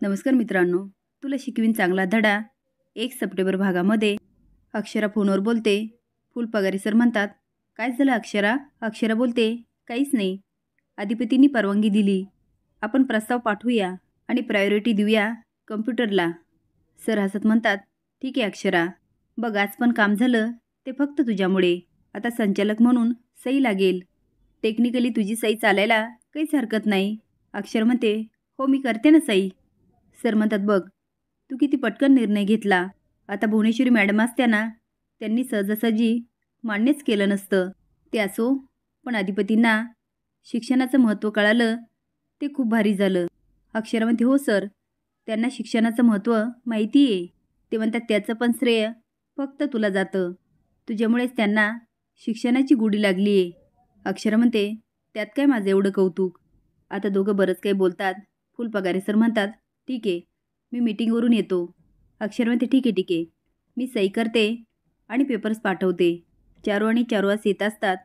नमस्कार मित्रांनो, तुला शिकवीन चांगला धडा 1 सप्टेंबर भागामध्ये अक्षरा फोनवर बोलते. फुलपगारी सर म्हणतात, काय झालं अक्षरा? अक्षरा बोलते, काहीच नाही. अधिपतींनी परवानगी दिली. आपण प्रस्ताव पाठवूया आणि प्रायोरिटी देऊया कम्प्युटरला. सर हसत म्हणतात, ठीक आहे अक्षरा. बघ आज पण काम झालं ते फक्त तुझ्यामुळे. आता संचालक म्हणून सही लागेल. टेक्निकली तुझी सही चालायला काहीच हरकत नाही. अक्षर म्हणते, हो मी करते ना सही. सर म्हणतात, बघ तू किती पटकन निर्णय घेतला. आता भुवनेश्वरी मॅडम असत्या ना, त्यांनी सहजासहजी मान्यच केलं नसतं. ते असो, पण अधिपतींना शिक्षणाचं महत्त्व कळालं ते खूप भारी झालं. अक्षरा म्हणते, हो सर, त्यांना शिक्षणाचं महत्त्व माहिती आहे. ते म्हणतात त्याचं पण श्रेय फक्त तुला जातं. तुझ्यामुळेच त्यांना शिक्षणाची गोडी लागली आहे. अक्षरा म्हणते, त्यात काय माझं एवढं कौतुक. आता दोघं बरंच काही बोलतात. फुलपगारे सर म्हणतात, ठीक आहे, मी मीटिंगवरून येतो. अक्षर म्हणते, ठीक आहे, मी सही करते आणि पेपर्स पाठवते. चारू आणि चारुआस येत असतात.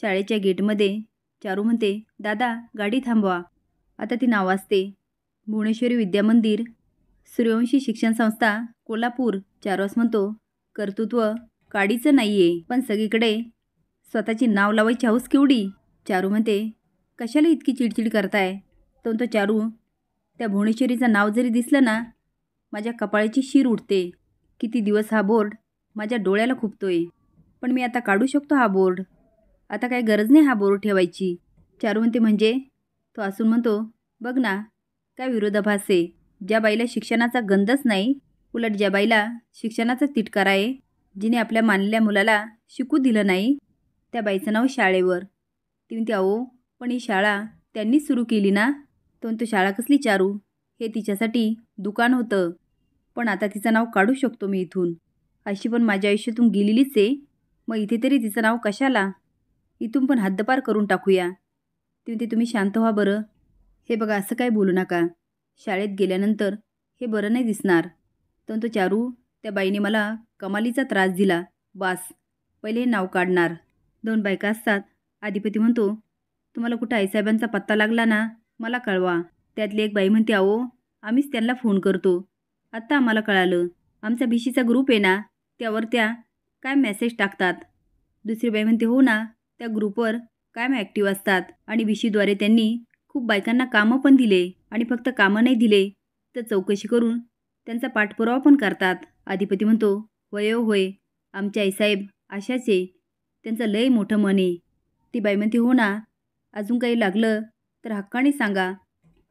शाळेच्या गेटमध्ये चारू म्हणते, दादा गाडी थांबवा. आता ती नाव असते भुवनेश्वरी विद्यामंदिर, सूर्यवंशी शिक्षण संस्था, कोल्हापूर. चारुआस म्हणतो, कर्तृत्व काडीचं नाही आहे, पण सगळीकडे स्वतःची नाव लावायची हौस केवढी. चारू म्हणते, कशाला इतकी चिडचिड करताय? तो चारू, त्या भुवनेश्वरीचं नाव जरी दिसलं ना, माझ्या कपाळाची शीर उठते. किती दिवस हा बोर्ड माझ्या डोळ्याला खुपतोय, पण मी आता काढू शकतो हा बोर्ड. आता काय गरज नाही हा बोर्ड ठेवायची. चारू म्हणते, म्हणजे? तो असून म्हणतो, बघ ना काय विरोधाभास आहे. ज्या बाईला शिक्षणाचा गंधच नाही, उलट ज्या बाईला शिक्षणाचा तिटकारा आहे, जिने आपल्या मानलेल्या मुलाला शिकू दिलं नाही, त्या बाईचं नाव शाळेवर. ती म्हणते, अहो पण ही शाळा त्यांनीच सुरू केली ना. तो शाळा कसली चारू? हे तिच्यासाठी दुकान होतं. पण आता तिचं नाव काढू शकतो मी इथून. अशी पण माझ्या आयुष्यातून गेलेलीच आहे. मग इथे तरी तिचं नाव कशाला? इथून पण हद्दपार करून टाकूया. ती म्हणते, तुम्ही शांत व्हा बरं. हे बघा असं काय बोलू नका. शाळेत गेल्यानंतर हे बरं नाही दिसणार. तो चारू, त्या बाईने मला कमालीचा त्रास दिला. बास, पहिले हे नाव काढणार. 2 बायका असतात. अधिपती म्हणतो, तुम्हाला कुठं आईसाहेबांचा पत्ता लागला ना, मला कळवा. त्यातली एक बाई म्हणते, अहो आम्हीच त्यांना फोन करतो. आत्ता आम्हाला कळालं. आमचा भिशीचा ग्रुप आहे ना, त्यावर त्या काय मेसेज टाकतात. दुसरी बाई म्हणते, हो ना, त्या ग्रुपवर कायम ॲक्टिव्ह असतात आणि भिशीद्वारे त्यांनी खूप बायकांना कामं पण दिले आणि फक्त कामं नाही दिले तर चौकशी करून त्यांचा पाठपुरावा पण करतात. अधिपती म्हणतो, होय, आमचे आईसाहेब अशाच आहे. त्यांचं लय मोठं मन आहे. ती बाई म्हणते, हो ना, अजून काही लागलं तर हक्काने सांगा,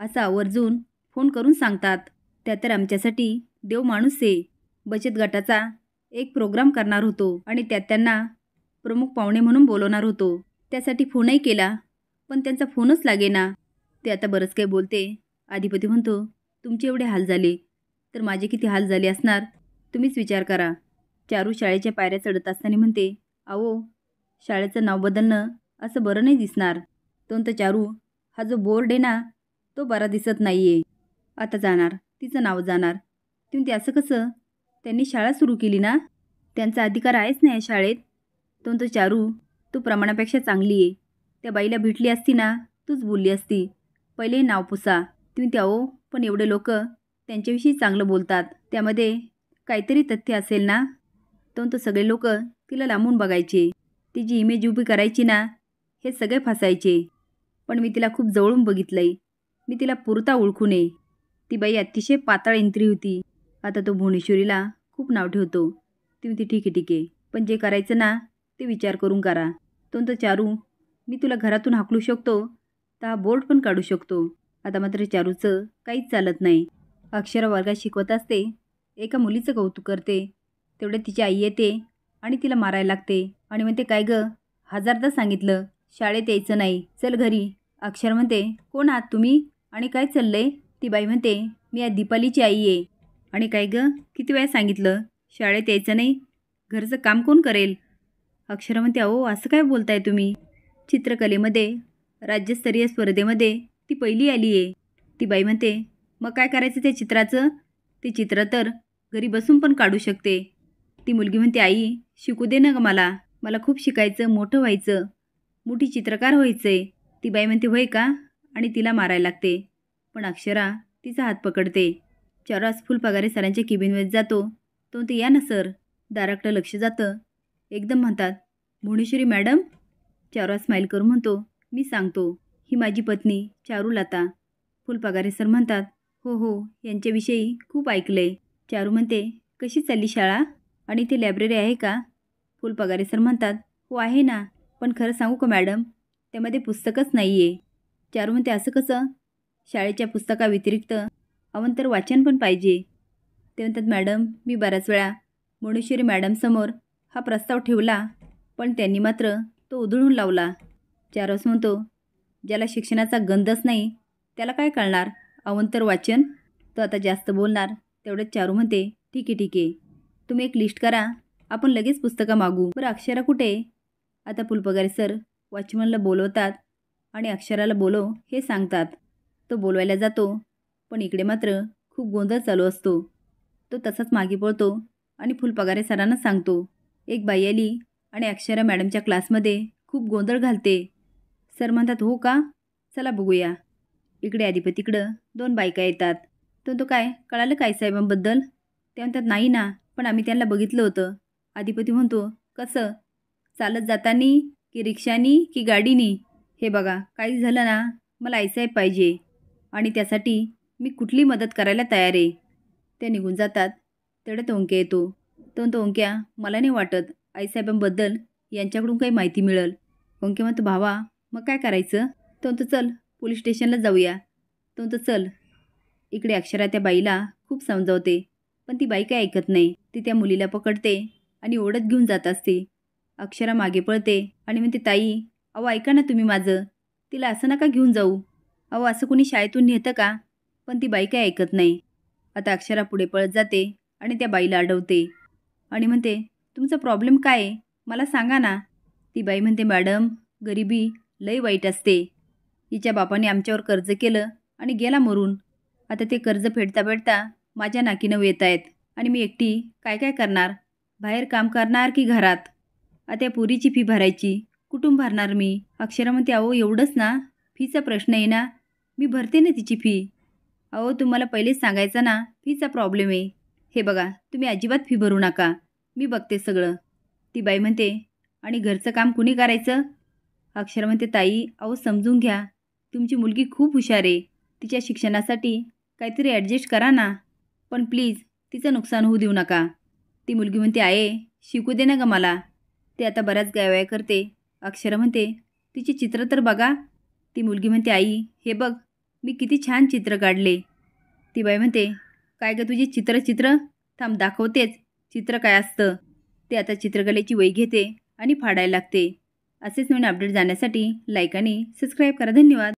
असं आवर्जून फोन करून सांगतात. त्या तर आमच्यासाठी देव माणूस आहे. बचत गटाचा एक प्रोग्राम करणार होतो आणि त्यात त्यांना प्रमुख पाहुणे म्हणून बोलवणार होतो. त्यासाठी फोनही केला, पण त्यांचा फोनच लागेना. ते आता बरंच काही बोलते. अधिपती म्हणतो, तुमचे एवढे हाल झाले तर माझे किती हाल झाले असणार तुम्हीच विचार करा. चारू शाळेच्या पायऱ्या चढत असताना म्हणते, अहो शाळेचं नाव बदलणं असं बरं नाही दिसणार. तो चारू, हा जो बोर्ड आहे ना, तो बरा दिसत नाही आहे. आता जाणार, तिचं नाव जाणार. ती म्हणते, असं कसं? त्यांनी शाळा सुरू केली ना, त्यांचा अधिकार आहेच नाही या शाळेत. तो चारू, तू प्रमाणापेक्षा चांगली आहे. त्या बाईला भेटली असती ना, तूच बोलली असती, पहिले नाव पुसा. ती म्हणते, अहो पण एवढे लोक त्यांच्याविषयी चांगलं बोलतात, त्यामध्ये काहीतरी तथ्य असेल ना. तो सगळे लोक तिला लांबून बघायचे, तिची इमेज उभी करायची ना, हे सगळे फसायचे. पण मी तिला खूप जवळून बघितलंय. मी तिला पुरता ओळखू नये. ती बाई अतिशय पाताळ इंत्री होती. आता तो भुवनेश्वरीला खूप नाव ठेवतो. ती म्हणते, ठीक आहे, पण जे करायचं ना ते विचार करून करा. तो चारू, मी तुला घरातून हाकलू शकतो तर हा बोर्ड पण काढू शकतो. आता मात्र चारूचं काहीच चालत नाही. अक्षरा वर्गात शिकवत असते. एका मुलीचं कौतुक करते. तेवढ्यात तिची आई येते आणि तिला मारायला लागते आणि म्हणते, काय गं, 1000दा सांगितलं शाळेत यायचं नाही, चल घरी. अक्षर म्हणते, कोण आहात तुम्ही आणि काय चाललंय? ती बाई म्हणते, मी या दीपालीची आई आहे. आणि काय गं, किती वेळा सांगितलं शाळेत यायचं नाही, घरचं काम कोण करेल? अक्षरा म्हणते, अहो असं काय बोलताय तुम्ही? चित्रकलेमध्ये राज्यस्तरीय स्पर्धेमध्ये ती पहिली आली आहे. ती बाई म्हणते, मग काय करायचं त्या चित्राचं? ते चित्र तर घरी बसून पण काढू शकते. ती मुलगी म्हणते, आई शिकू दे ना ग मला खूप शिकायचं, मोठं व्हायचं, मोठी चित्रकार व्हायचं आहे. ती बाई म्हणते, होय का? आणि तिला मारायला लागते. पण अक्षरा तिचा हात पकडते. चारुहास फुलपगारे सरांच्या केबिनमध्ये जातो. तो म्हणते, या ना सर. दाराकडं लक्ष जातं. एकदम म्हणतात, भुवनेश्वरी मॅडम. चारुहास स्माईल करून म्हणतो, मी सांगतो. ही माझी पत्नी चारुलता. फुलपगारे सर म्हणतात, हो हो, यांच्याविषयी खूप ऐकलंय. चारू म्हणते, कशी चालली शाळा आणि ते लायब्ररी आहे का? फुलपगारे सर म्हणतात, हो आहे ना, पण खरं सांगू का मॅडम, त्यामध्ये पुस्तकच नाही आहे. चारू म्हणते, असं कसं? शाळेच्या पुस्तकाव्यतिरिक्त अवंतर वाचन पण पाहिजे. ते म्हणतात, मॅडम मी बऱ्याच वेळा भुवनेश्वरी मॅडमसमोर हा प्रस्ताव ठेवला, पण त्यांनी मात्र तो उधळून लावला. चारुहास म्हणतो, ज्याला शिक्षणाचा गंधच नाही त्याला काय कळणार अवंतर वाचन? तो आता जास्त बोलणार. तेवढंच चारू म्हणते, ठीक आहे, तुम्ही एक लिस्ट करा, आपण लगेच पुस्तकं मागू. बरं अक्षरा कुठे? आता फुलपगारे सर वॉचमनला बोलवतात आणि अक्षराला बोलव हे सांगतात. तो बोलवायला जातो, पण इकडे मात्र खूप गोंधळ चालू असतो. तो तसाच मागे पळतो आणि फुलपगारे सरांना सांगतो, एक बाई आली आणि अक्षरा मॅडमच्या क्लासमध्ये खूप गोंधळ घालते. सर म्हणतात, हो का, चला बघूया. इकडे अधिपतीकडं 2 बायका येतात. तो काय कळालं काय साहेबांबद्दल? ते म्हणतात, नाही ना, पण आम्ही त्यांना बघितलं होतं. अधिपती म्हणतो, कसं, चालत जातानी की रिक्षानी की गाडीनी? हे बघा, काही झालं ना मला आईसाहेब पाहिजे आणि त्यासाठी मी कुठली मदत करायला तयार आहे. ते निघून जातात. तेवढ्यात ओंक्या येतो. तो म्हणतो, ओंक्या मला नाही वाटत आईसाहेबांबद्दल यांच्याकडून काही माहिती मिळेल. ओंक्या म्हणतो, भावा मग काय करायचं? तो म्हणतो, चल पोलीस स्टेशनला जाऊया. तो म्हणतो, चल. इकडे अक्षरा त्या बाईला खूप समजावते, पण ती बाई काय ऐकत नाही. ती त्या मुलीला पकडते आणि ओढत घेऊन जात असते. अक्षरा मागे पळते आणि म्हणते, ताई अहो ऐका ना तुम्ही माझं, तिला असं नका घेऊन जाऊ. अहो असं कोणी शाळेतून नेतं का? पण ती बाई काय ऐकत नाही. आता अक्षरा पुढे पळत जाते आणि त्या बाईला अडवते आणि म्हणते, तुमचा प्रॉब्लेम काय आहे मला सांगा ना. ती बाई म्हणते, मॅडम गरिबी लई वाईट असते. हिच्या बापाने आमच्यावर कर्ज केलं आणि गेला मरून. आता ते कर्ज फेडता फेडता माझ्या नाकीनऊ येत आहेत आणि मी एकटी काय काय करणार? बाहेर काम करणार की घरात? आता या पोरीची फी भरायची, कुठून भरणार मी? अक्षरा म्हणते, अहो एवढंच ना, फीचा प्रश्न आहे ना, मी भरते ना तिची फी. अहो तुम्हाला पहिलेच सांगायचं ना, फीचा प्रॉब्लेम आहे. हे बघा तुम्ही अजिबात फी भरू नका, मी बघते सगळं. ती बाई म्हणते, आणि घरचं काम कुणी करायचं? अक्षरा म्हणते, ताई अहो समजून घ्या, तुमची मुलगी खूप हुशार आहे, तिच्या शिक्षणासाठी काहीतरी ॲडजस्ट करा ना, पण प्लीज तिचं नुकसान होऊ देऊ नका. ती मुलगी म्हणते, आहे शिकू दे ना ग मला. ते आता बऱ्याच गायवाया करते. अक्षरा म्हणते, तिची चित्र तर बघा. ती मुलगी म्हणते, आई हे बघ मी किती छान चित्र काढले. ती बाई म्हणते, काय ग तुझी चित्र? थांब दाखवतेच चित्र काय असतं. ते आता चित्रकलेची वही घेते आणि फाडायला लागते. असेच नवीन अपडेट जाण्यासाठी लाईक आणि सबस्क्राईब करा. धन्यवाद.